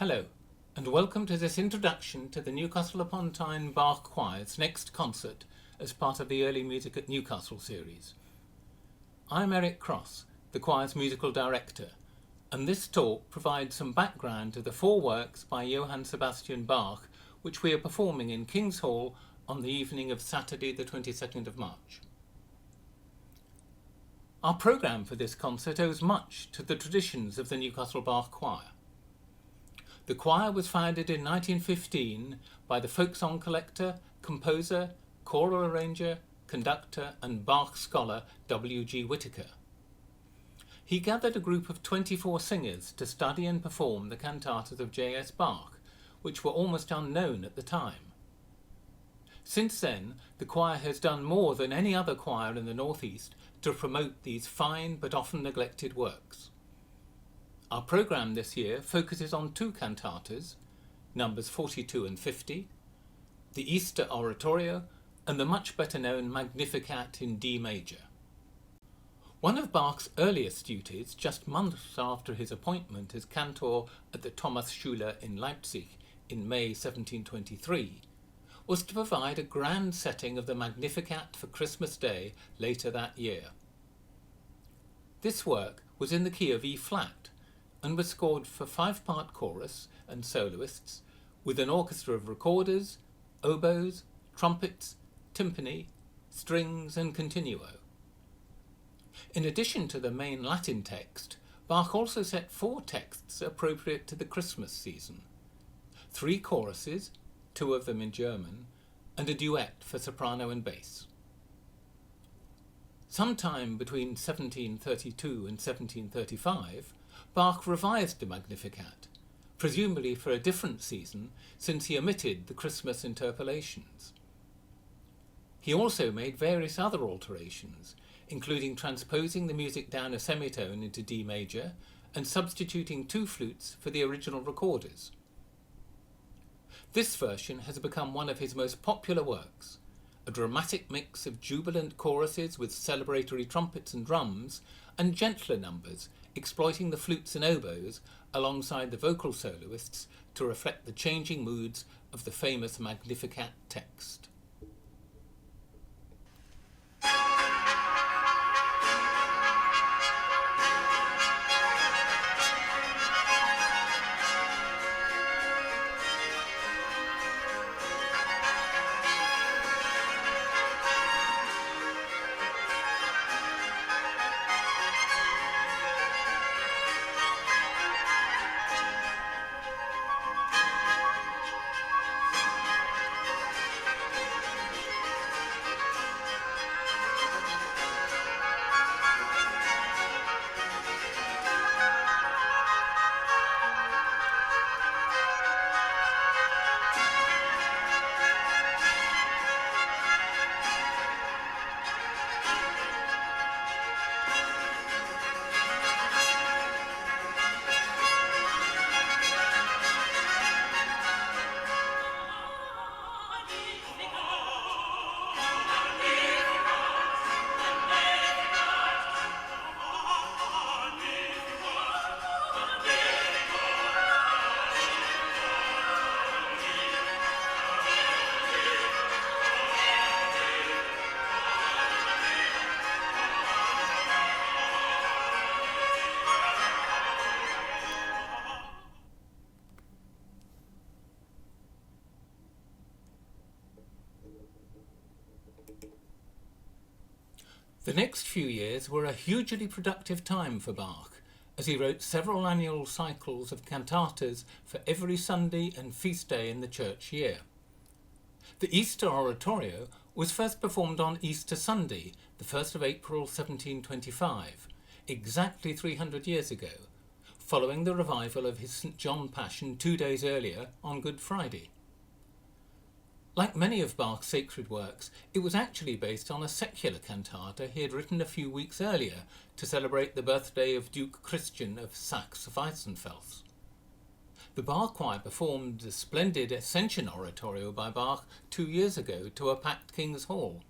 Hello, and welcome to this introduction to the Newcastle upon Tyne Bach Choir's next concert as part of the Early Music at Newcastle series. I'm Eric Cross, the choir's musical director, and this talk provides some background to the four works by Johann Sebastian Bach which we are performing in King's Hall on the evening of Saturday the 22nd of March. Our programme for this concert owes much to the traditions of the Newcastle Bach Choir. The choir was founded in 1915 by the folk song collector, composer, choral arranger, conductor and Bach scholar W.G. Whitaker. He gathered a group of 24 singers to study and perform the cantatas of J.S. Bach, which were almost unknown at the time. Since then, the choir has done more than any other choir in the Northeast to promote these fine but often neglected works. Our programme this year focuses on two cantatas, numbers 42 and 50, the Easter Oratorio and the much better known Magnificat in D major. One of Bach's earliest duties, just months after his appointment as cantor at the Thomasschule in Leipzig in May 1723, was to provide a grand setting of the Magnificat for Christmas Day later that year. This work was in the key of E-flat, and was scored for 5-part chorus and soloists, with an orchestra of recorders, oboes, trumpets, timpani, strings and continuo. In addition to the main Latin text, Bach also set 4 texts appropriate to the Christmas season, 3 choruses, 2 of them in German, and a duet for soprano and bass. Sometime between 1732 and 1735, Bach revised the Magnificat, presumably for a different season since he omitted the Christmas interpolations. He also made various other alterations, including transposing the music down a semitone into D major and substituting 2 flutes for the original recorders. This version has become one of his most popular works, a dramatic mix of jubilant choruses with celebratory trumpets and drums, and gentler numbers exploiting the flutes and oboes alongside the vocal soloists to reflect the changing moods of the famous Magnificat text. The next few years were a hugely productive time for Bach, as he wrote several annual cycles of cantatas for every Sunday and feast day in the church year. The Easter Oratorio was first performed on Easter Sunday, the 1st of April 1725, exactly 300 years ago, following the revival of his St. John Passion 2 days earlier on Good Friday. Like many of Bach's sacred works, it was actually based on a secular cantata he had written a few weeks earlier to celebrate the birthday of Duke Christian of Saxe-Weissenfels. The Bach Choir performed the splendid Ascension Oratorio by Bach 2 years ago to a packed King's Hall,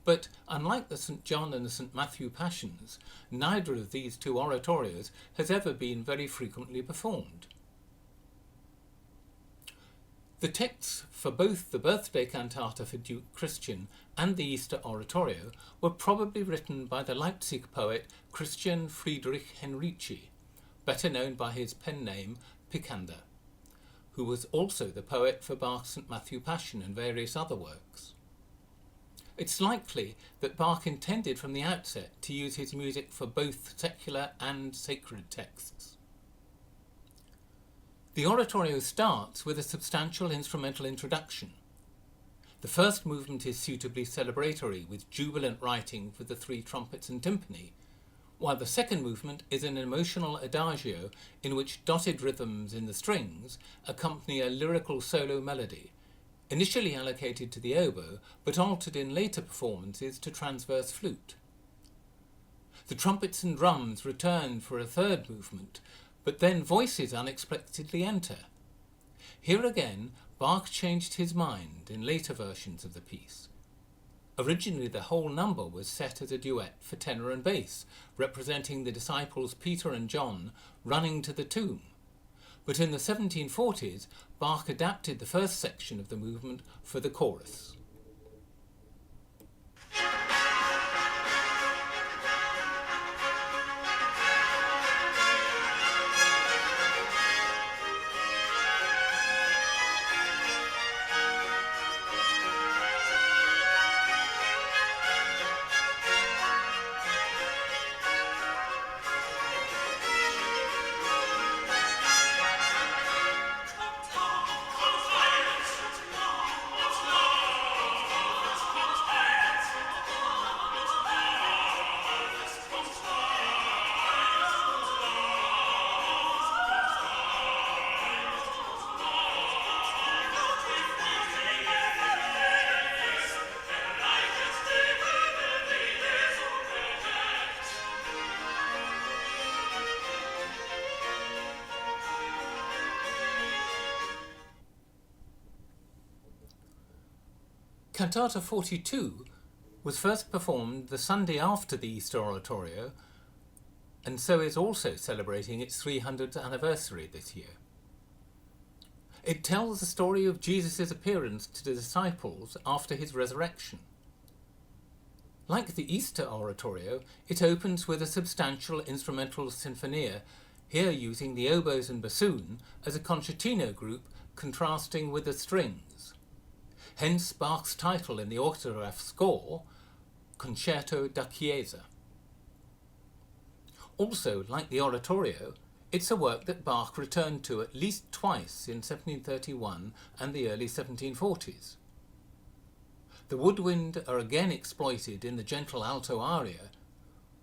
but unlike the St. John and the St. Matthew Passions, neither of these 2 oratorios has ever been very frequently performed. The texts for both the birthday cantata for Duke Christian and the Easter oratorio were probably written by the Leipzig poet Christian Friedrich Henrici, better known by his pen name Picander, who was also the poet for Bach's St. Matthew Passion and various other works. It's likely that Bach intended from the outset to use his music for both secular and sacred texts. The oratorio starts with a substantial instrumental introduction. The first movement is suitably celebratory, with jubilant writing for the three trumpets and timpani, while the second movement is an emotional adagio in which dotted rhythms in the strings accompany a lyrical solo melody, initially allocated to the oboe, but altered in later performances to transverse flute. The trumpets and drums return for a third movement, but then voices unexpectedly enter. Here again, Bach changed his mind in later versions of the piece. Originally, the whole number was set as a duet for tenor and bass, representing the disciples Peter and John running to the tomb. But in the 1740s, Bach adapted the first section of the movement for the chorus. Cantata 42 was first performed the Sunday after the Easter oratorio, and so is also celebrating its 300th anniversary this year. It tells the story of Jesus' appearance to the disciples after his resurrection. Like the Easter oratorio, it opens with a substantial instrumental sinfonia, here using the oboes and bassoon as a concertino group contrasting with the strings. Hence Bach's title in the autograph score, Concerto da Chiesa. Also, like the oratorio, it's a work that Bach returned to at least twice in 1731 and the early 1740s. The woodwind are again exploited in the gentle alto aria,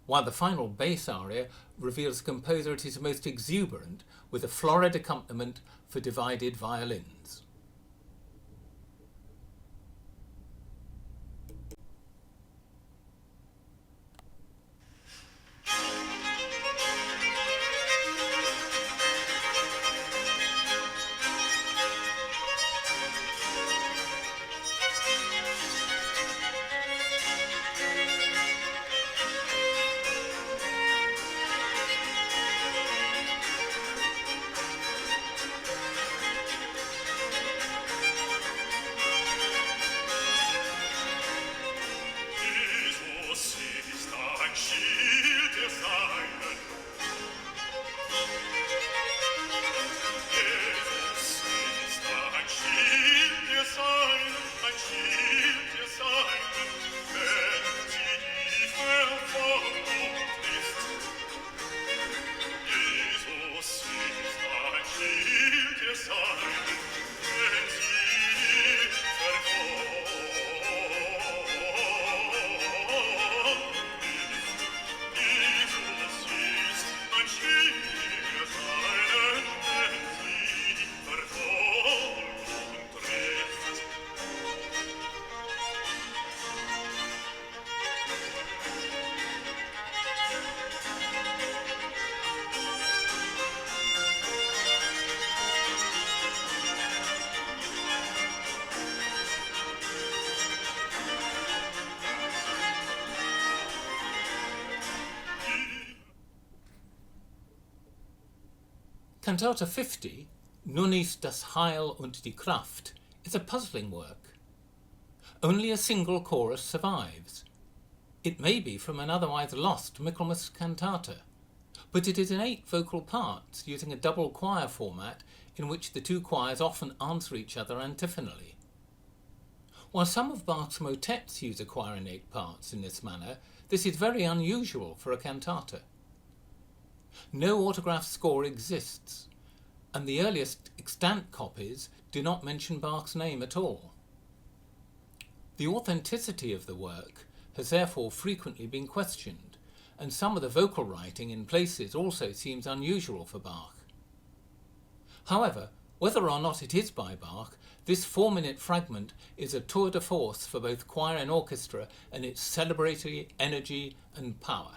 while the final bass aria reveals the composer at his most exuberant with a florid accompaniment for divided violins. Cantata 50 Nun ist das Heil und die Kraft is a puzzling work. Only a single chorus survives. It may be from an otherwise lost Michaelmas cantata, but it is in 8 vocal parts using a double choir format in which the 2 choirs often answer each other antiphonally. While some of Bach's motets use a choir in 8 parts in this manner, this is very unusual for a cantata. No autograph score exists, and the earliest extant copies do not mention Bach's name at all. The authenticity of the work has therefore frequently been questioned, and some of the vocal writing in places also seems unusual for Bach. However, whether or not it is by Bach, this 4-minute fragment is a tour de force for both choir and orchestra and its celebratory energy and power.